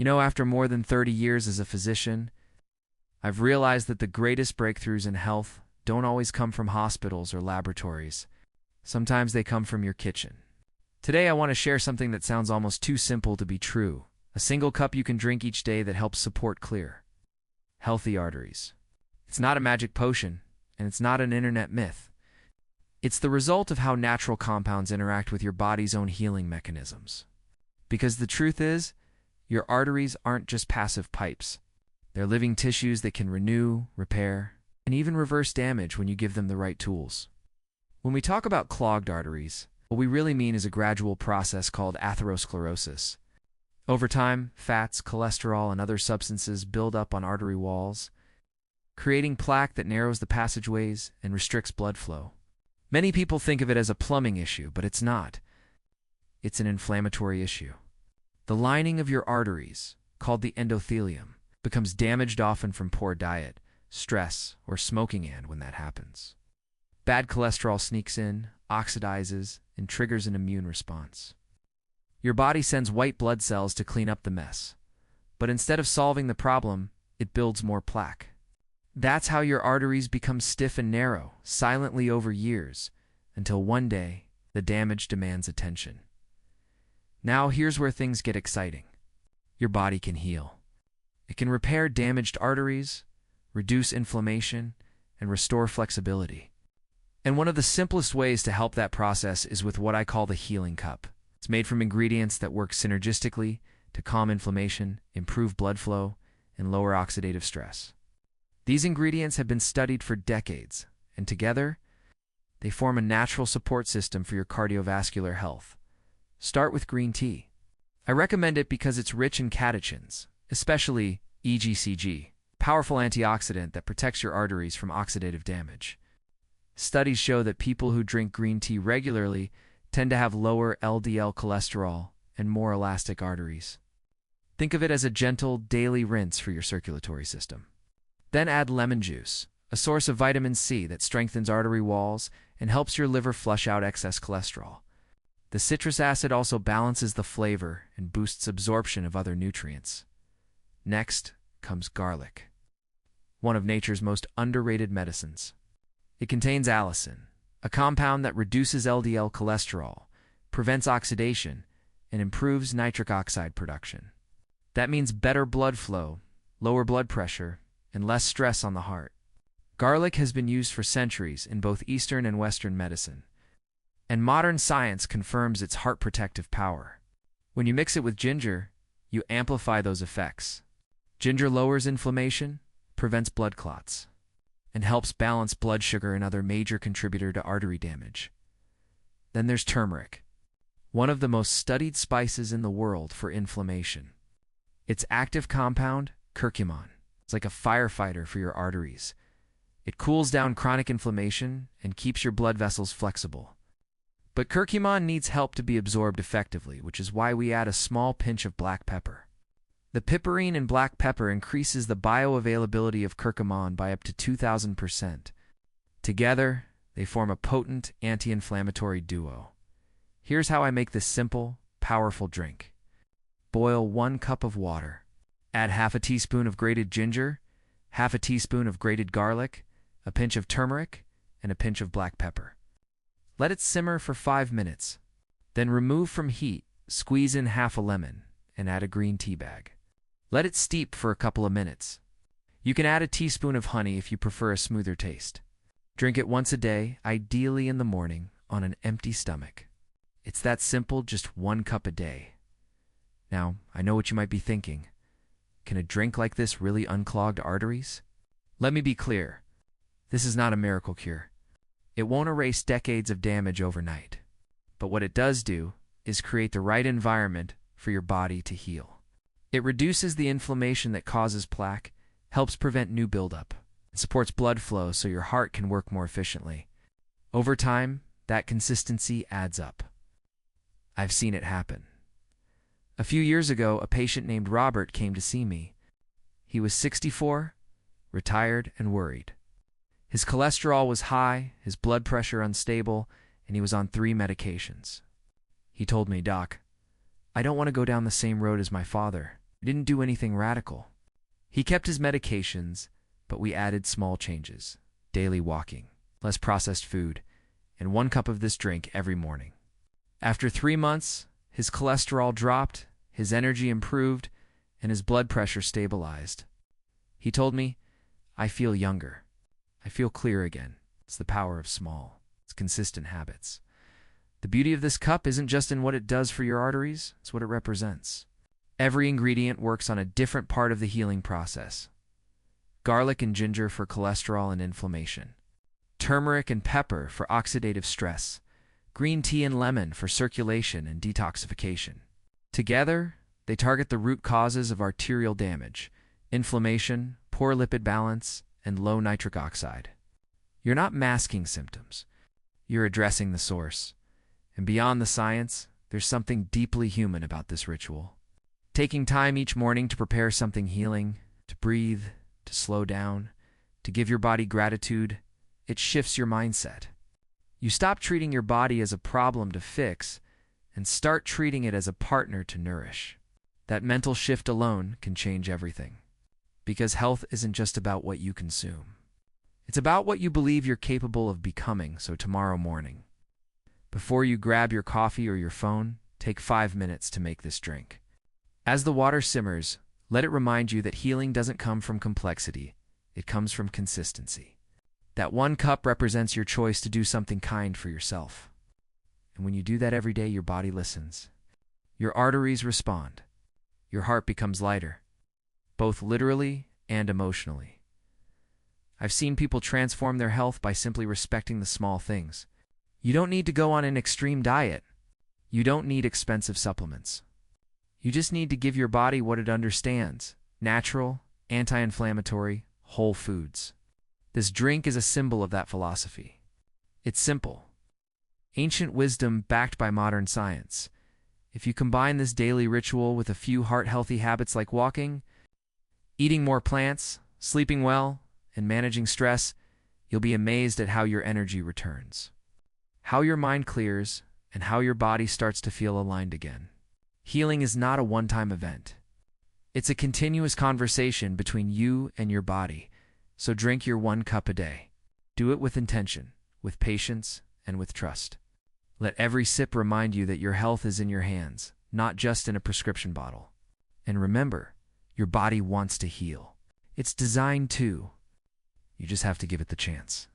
After more than 30 years as a physician, I've realized that the greatest breakthroughs in health don't always come from hospitals or laboratories. Sometimes they come from your kitchen. Today I want to share something that sounds almost too simple to be true. A single cup you can drink each day that helps support clear, healthy arteries. It's not a magic potion, and it's not an internet myth. It's the result of how natural compounds interact with your body's own healing mechanisms. Because the truth is, your arteries aren't just passive pipes. They're living tissues that can renew, repair, and even reverse damage when you give them the right tools. When we talk about clogged arteries, what we really mean is a gradual process called atherosclerosis. Over time, fats, cholesterol, and other substances build up on artery walls, creating plaque that narrows the passageways and restricts blood flow. Many people think of it as a plumbing issue, but it's not. It's an inflammatory issue. The lining of your arteries, called the endothelium, becomes damaged often from poor diet, stress, or smoking, and when that happens, bad cholesterol sneaks in, oxidizes, and triggers an immune response. Your body sends white blood cells to clean up the mess, but instead of solving the problem, it builds more plaque. That's how your arteries become stiff and narrow, silently over years, until one day, the damage demands attention. Now here's where things get exciting. Your body can heal. It can repair damaged arteries, reduce inflammation, and restore flexibility. And one of the simplest ways to help that process is with what I call the healing cup. It's made from ingredients that work synergistically to calm inflammation, improve blood flow, and lower oxidative stress. These ingredients have been studied for decades, and together, they form a natural support system for your cardiovascular health. Start with green tea. I recommend it because it's rich in catechins, especially EGCG, powerful antioxidant that protects your arteries from oxidative damage. Studies show that people who drink green tea regularly tend to have lower LDL cholesterol and more elastic arteries. Think of it as a gentle daily rinse for your circulatory system. Then add lemon juice, a source of vitamin C that strengthens artery walls and helps your liver flush out excess cholesterol. The citrus acid also balances the flavor and boosts absorption of other nutrients. Next comes garlic, one of nature's most underrated medicines. It contains allicin, a compound that reduces LDL cholesterol, prevents oxidation, and improves nitric oxide production. That means better blood flow, lower blood pressure, and less stress on the heart. Garlic has been used for centuries in both Eastern and Western medicine, and modern science confirms its heart protective power. When you mix it with ginger, you amplify those effects. Ginger lowers inflammation, prevents blood clots, and helps balance blood sugar, another major contributor to artery damage. Then there's turmeric, one of the most studied spices in the world for inflammation. Its active compound, curcumin, is like a firefighter for your arteries. It cools down chronic inflammation and keeps your blood vessels flexible. But curcumin needs help to be absorbed effectively, which is why we add a small pinch of black pepper. The piperine in black pepper increases the bioavailability of curcumin by up to 2,000%. Together, they form a potent anti-inflammatory duo. Here's how I make this simple, powerful drink. Boil 1 cup of water. Add half a teaspoon of grated ginger, half a teaspoon of grated garlic, a pinch of turmeric, and a pinch of black pepper. Let it simmer for 5 minutes. Then remove from heat, squeeze in half a lemon, and add a green tea bag. Let it steep for a couple of minutes. You can add a teaspoon of honey if you prefer a smoother taste. Drink it once a day, ideally in the morning, on an empty stomach. It's that simple, just 1 cup a day. Now, I know what you might be thinking. Can a drink like this really unclog arteries? Let me be clear. This is not a miracle cure. It won't erase decades of damage overnight. But what it does do is create the right environment for your body to heal. It reduces the inflammation that causes plaque, helps prevent new buildup, and supports blood flow so your heart can work more efficiently. Over time, that consistency adds up. I've seen it happen. A few years ago, a patient named Robert came to see me. He was 64, retired, and worried. His cholesterol was high, his blood pressure unstable, and he was on 3 medications. He told me, "Doc, I don't want to go down the same road as my father. We didn't do anything radical. He kept his medications, but we added small changes: daily walking, less processed food, and 1 cup of this drink every morning. After 3 months, his cholesterol dropped, his energy improved, and his blood pressure stabilized. He told me, "I feel younger. I feel clear again." It's the power of small, it's consistent habits. The beauty of this cup isn't just in what it does for your arteries, it's what it represents. Every ingredient works on a different part of the healing process. Garlic and ginger for cholesterol and inflammation. Turmeric and pepper for oxidative stress. Green tea and lemon for circulation and detoxification. Together, they target the root causes of arterial damage, inflammation, poor lipid balance, and low nitric oxide. You're not masking symptoms. You're addressing the source. And beyond the science, there's something deeply human about this ritual. Taking time each morning to prepare something healing, to breathe, to slow down, to give your body gratitude, it shifts your mindset. You stop treating your body as a problem to fix and start treating it as a partner to nourish. That mental shift alone can change everything. Because health isn't just about what you consume. It's about what you believe you're capable of becoming. So tomorrow morning, before you grab your coffee or your phone, take 5 minutes to make this drink. As the water simmers, let it remind you that healing doesn't come from complexity. It comes from consistency. That 1 cup represents your choice to do something kind for yourself. And when you do that every day, your body listens. Your arteries respond. Your heart becomes lighter, both literally and emotionally. I've seen people transform their health by simply respecting the small things. You don't need to go on an extreme diet. You don't need expensive supplements. You just need to give your body what it understands: natural, anti-inflammatory, whole foods. This drink is a symbol of that philosophy. It's simple. Ancient wisdom backed by modern science. If you combine this daily ritual with a few heart-healthy habits like walking, eating more plants, sleeping well, and managing stress, you'll be amazed at how your energy returns, how your mind clears, and how your body starts to feel aligned again. Healing is not a one-time event. It's a continuous conversation between you and your body. So drink your 1 cup a day. Do it with intention, with patience, and with trust. Let every sip remind you that your health is in your hands, not just in a prescription bottle. And remember, your body wants to heal. It's designed to. You just have to give it the chance.